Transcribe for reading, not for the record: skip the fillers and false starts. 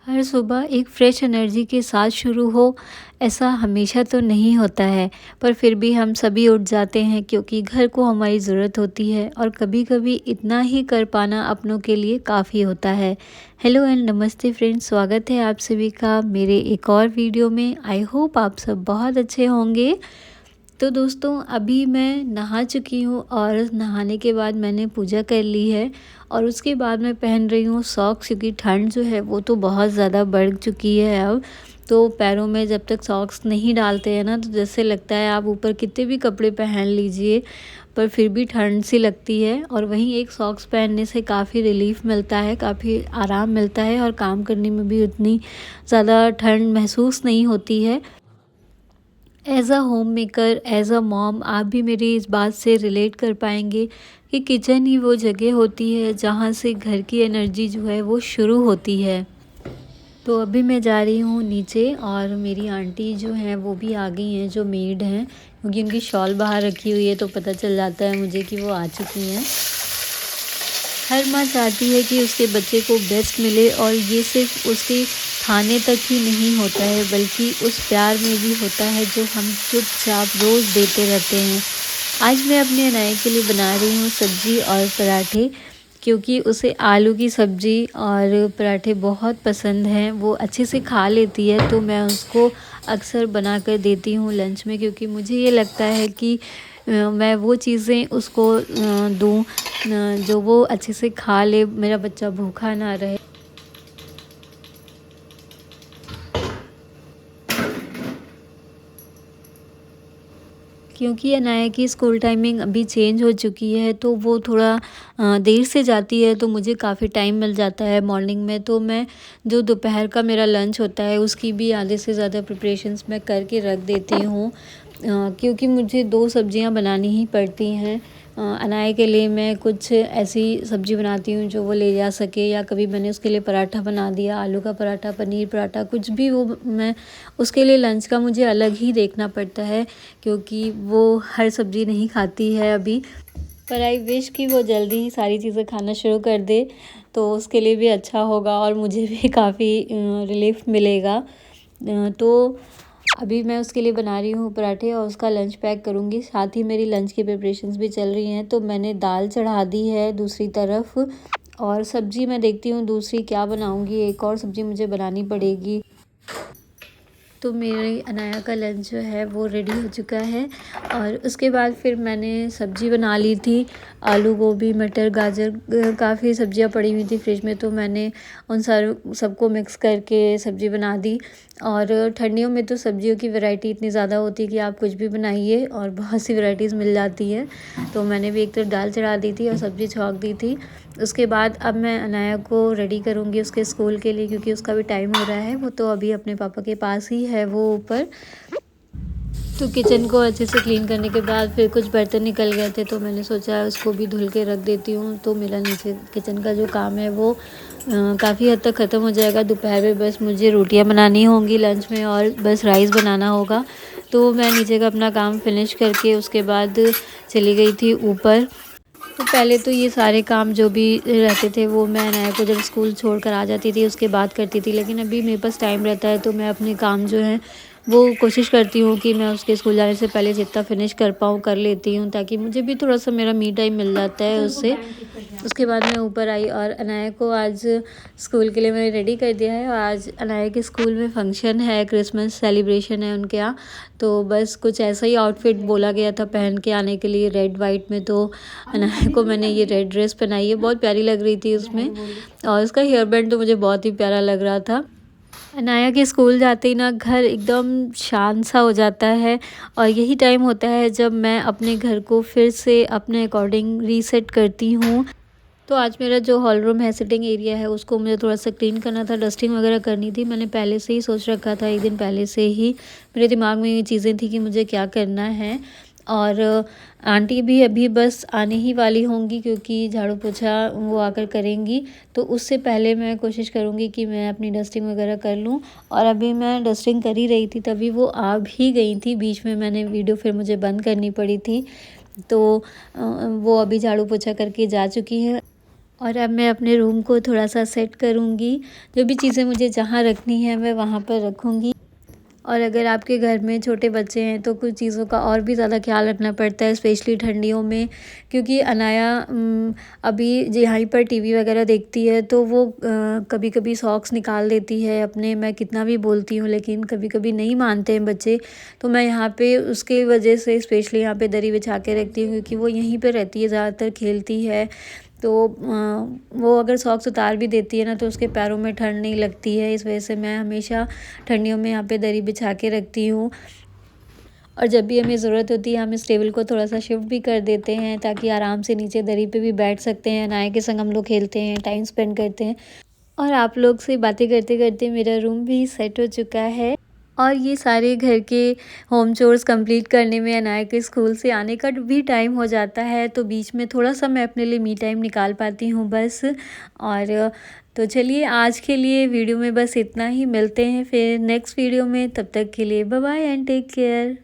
हर सुबह एक fresh energy के साथ शुरू हो, ऐसा हमेशा तो नहीं होता है। पर फिर भी हम सभी उठ जाते हैं क्योंकि घर को हमारी ज़रूरत होती है और कभी-कभी इतना ही कर पाना अपनों के लिए काफ़ी होता है। हेलो एंड नमस्ते फ्रेंड्स, स्वागत है आप सभी का मेरे एक और वीडियो में। आई होप आप सब बहुत अच्छे होंगे। तो दोस्तों, अभी मैं नहा चुकी हूँ और नहाने के बाद मैंने पूजा कर ली है और उसके बाद मैं पहन रही हूँ सॉक्स, क्योंकि ठंड जो है वो तो बहुत ज़्यादा बढ़ चुकी है अब। तो पैरों में जब तक सॉक्स नहीं डालते हैं ना, तो जैसे लगता है आप ऊपर कितने भी कपड़े पहन लीजिए पर फिर भी ठंड सी लगती है। और वहीं एक सॉक्स पहनने से काफ़ी रिलीफ मिलता है, काफ़ी आराम मिलता है और काम करने में भी उतनी ज़्यादा ठंड महसूस नहीं होती है। As a home maker, as a mom, आप भी मेरी इस बात से रिलेट कर पाएंगे कि किचन ही वो जगह होती है जहाँ से घर की एनर्जी जो है वो शुरू होती है। तो अभी मैं जा रही हूँ नीचे और मेरी आंटी जो हैं वो भी आ गई हैं, जो मेड हैं, क्योंकि उनकी शॉल बाहर रखी हुई है तो पता चल जाता है मुझे कि वो आ चुकी हैं। हर माँ चाहती है कि उसके बच्चे को बेस्ट मिले और ये सिर्फ उसके खाने तक ही नहीं होता है, बल्कि उस प्यार में भी होता है जो हम चुपचाप रोज़ देते रहते हैं। आज मैं अपने अनाया के लिए बना रही हूँ सब्ज़ी और पराठे, क्योंकि उसे आलू की सब्ज़ी और पराठे बहुत पसंद हैं। वो अच्छे से खा लेती है तो मैं उसको अक्सर बना कर देती हूँ लंच में, क्योंकि मुझे ये लगता है कि मैं वो चीज़ें उसको दूँ जो वो अच्छे से खा ले, मेरा बच्चा भूखा ना रहे। क्योंकि अनाया की स्कूल टाइमिंग अभी चेंज हो चुकी है तो वो थोड़ा देर से जाती है, तो मुझे काफ़ी टाइम मिल जाता है मॉर्निंग में। तो मैं जो दोपहर का मेरा लंच होता है उसकी भी आधे से ज़्यादा प्रिपरेशंस मैं करके रख देती हूँ, क्योंकि मुझे 2 सब्जियां बनानी ही पड़ती हैं। अनाया के लिए मैं कुछ ऐसी सब्ज़ी बनाती हूँ जो वो ले जा सके, या कभी मैंने उसके लिए पराठा बना दिया, आलू का पराठा, पनीर पराठा, कुछ भी वो मैं उसके लिए लंच का मुझे अलग ही देखना पड़ता है, क्योंकि वो हर सब्ज़ी नहीं खाती है अभी। पर आई विश कि वो जल्दी ही सारी चीज़ें खाना शुरू कर दे, तो उसके लिए भी अच्छा होगा और मुझे भी काफ़ी रिलीफ मिलेगा। तो अभी मैं उसके लिए बना रही हूँ पराठे और उसका लंच पैक करूँगी। साथ ही मेरी लंच की प्रिपरेशंस भी चल रही हैं। तो मैंने दाल चढ़ा दी है दूसरी तरफ, और सब्ज़ी मैं देखती हूँ दूसरी क्या बनाऊँगी, एक और सब्ज़ी मुझे बनानी पड़ेगी। तो मेरी अनाया का लंच जो है वो रेडी हो चुका है और उसके बाद फिर मैंने सब्ज़ी बना ली थी। आलू, गोभी, मटर, गाजर, काफ़ी सब्जियां पड़ी हुई थी फ्रिज में, तो मैंने उन सबको मिक्स करके सब्ज़ी बना दी। और ठंडियों में तो सब्जियों की वैरायटी इतनी ज़्यादा होती है कि आप कुछ भी बनाइए और बहुत सी वैरायटीज़ मिल जाती है। तो मैंने भी एक तरफ दाल चढ़ा दी थी और सब्ज़ी छौंक दी थी। उसके बाद अब मैं अनाया को रेडी करूँगी उसके स्कूल के लिए, क्योंकि उसका भी टाइम हो रहा है। वो तो अभी अपने पापा के पास ही है वो ऊपर। तो किचन को अच्छे से क्लीन करने के बाद फिर कुछ बर्तन निकल गए थे, तो मैंने सोचा उसको भी धुल के रख देती हूँ। तो मेरा नीचे किचन का जो काम है वो काफ़ी हद तक ख़त्म हो जाएगा। दोपहर में बस मुझे रोटियाँ बनानी होंगी लंच में और बस राइस बनाना होगा। तो मैं नीचे का अपना काम फिनिश करके उसके बाद चली गई थी ऊपर। तो पहले तो ये सारे काम जो भी रहते थे वो मैं अनाया को जब स्कूल छोड़कर आ जाती थी उसके बाद करती थी, लेकिन अभी मेरे पास टाइम रहता है तो मैं अपने काम जो हैं वो कोशिश करती हूँ कि मैं उसके स्कूल जाने से पहले जितना फिनिश कर पाऊँ कर लेती हूँ, ताकि मुझे भी थोड़ा सा मेरा मी टाइम मिल जाता है उससे। उसके बाद मैं ऊपर आई और अनाया को आज स्कूल के लिए मैंने रेडी कर दिया है। और आज अनाया के स्कूल में फंक्शन है, क्रिसमस सेलिब्रेशन है उनके यहाँ। तो बस कुछ ऐसा ही आउटफिट बोला गया था पहन के आने के लिए, रेड वाइट में। तो अनाया को मैंने ये रेड ड्रेस पहनाई है, बहुत प्यारी लग रही थी उसमें, और उसका हेयर बैंड तो मुझे बहुत ही प्यारा लग रहा था। अनाया के स्कूल जाते ही ना घर एकदम शांत सा हो जाता है, और यही टाइम होता है जब मैं अपने घर को फिर से अपने अकॉर्डिंग रीसेट करती हूँ। तो आज मेरा जो हॉल रूम है, सिटिंग एरिया है, उसको मुझे थोड़ा सा क्लीन करना था, डस्टिंग वगैरह करनी थी। मैंने पहले से ही सोच रखा था, एक दिन पहले से ही मेरे दिमाग में ये चीज़ें थी कि मुझे क्या करना है। और आंटी भी अभी बस आने ही वाली होंगी, क्योंकि झाड़ू पोछा वो आकर करेंगी। तो उससे पहले मैं कोशिश करूँगी कि मैं अपनी डस्टिंग वगैरह कर लूँ। और अभी मैं डस्टिंग कर ही रही थी तभी वो आ भी गई थी। बीच में मैंने वीडियो फिर मुझे बंद करनी पड़ी थी। तो वो अभी झाड़ू पोछा करके जा चुकी हैं। और अब मैं अपने रूम को थोड़ा-सा सेट करूँगी। जो भी चीज़ें मुझे जहाँ रखनी है मैं वहाँ पर रखूँगी। और अगर आपके घर में छोटे बच्चे हैं तो कुछ चीज़ों का और भी ज़्यादा ख़्याल रखना पड़ता है, स्पेशली ठंडियों में, क्योंकि अनाया अभी यहीं पर टीवी वग़ैरह देखती है तो वो कभी-कभी सॉक्स निकाल देती है अपने। मैं कितना भी बोलती हूँ लेकिन कभी-कभी नहीं मानते हैं बच्चे। तो मैं यहाँ पे उसके वजह से स्पेशली यहाँ पे दरी बिछा के रखती हूँ, क्योंकि वो यहीं पे रहती है, ज़्यादातर खेलती है। तो वो अगर सॉक्स उतार भी देती है ना तो उसके पैरों में ठंड नहीं लगती है। इस वजह से मैं हमेशा ठंडियों में यहाँ पे दरी बिछा के रखती हूँ। और जब भी हमें ज़रूरत होती है हम इस टेबल को थोड़ा-सा शिफ्ट भी कर देते हैं, ताकि आराम से नीचे दरी पे भी बैठ सकते हैं। अनाया के संग हम लोग खेलते हैं, टाइम स्पेंड करते हैं। और आप लोग से बातें करते-करते मेरा रूम भी सेट हो चुका है। और ये सारे घर के होम चोर्स कंप्लीट करने में अनाया के स्कूल से आने का भी टाइम हो जाता है, तो बीच में थोड़ा-सा मैं अपने लिए मी टाइम निकाल पाती हूँ बस। और तो चलिए आज के लिए वीडियो में बस इतना ही। मिलते हैं फिर नेक्स्ट वीडियो में, तब तक के लिए bye bye and take care.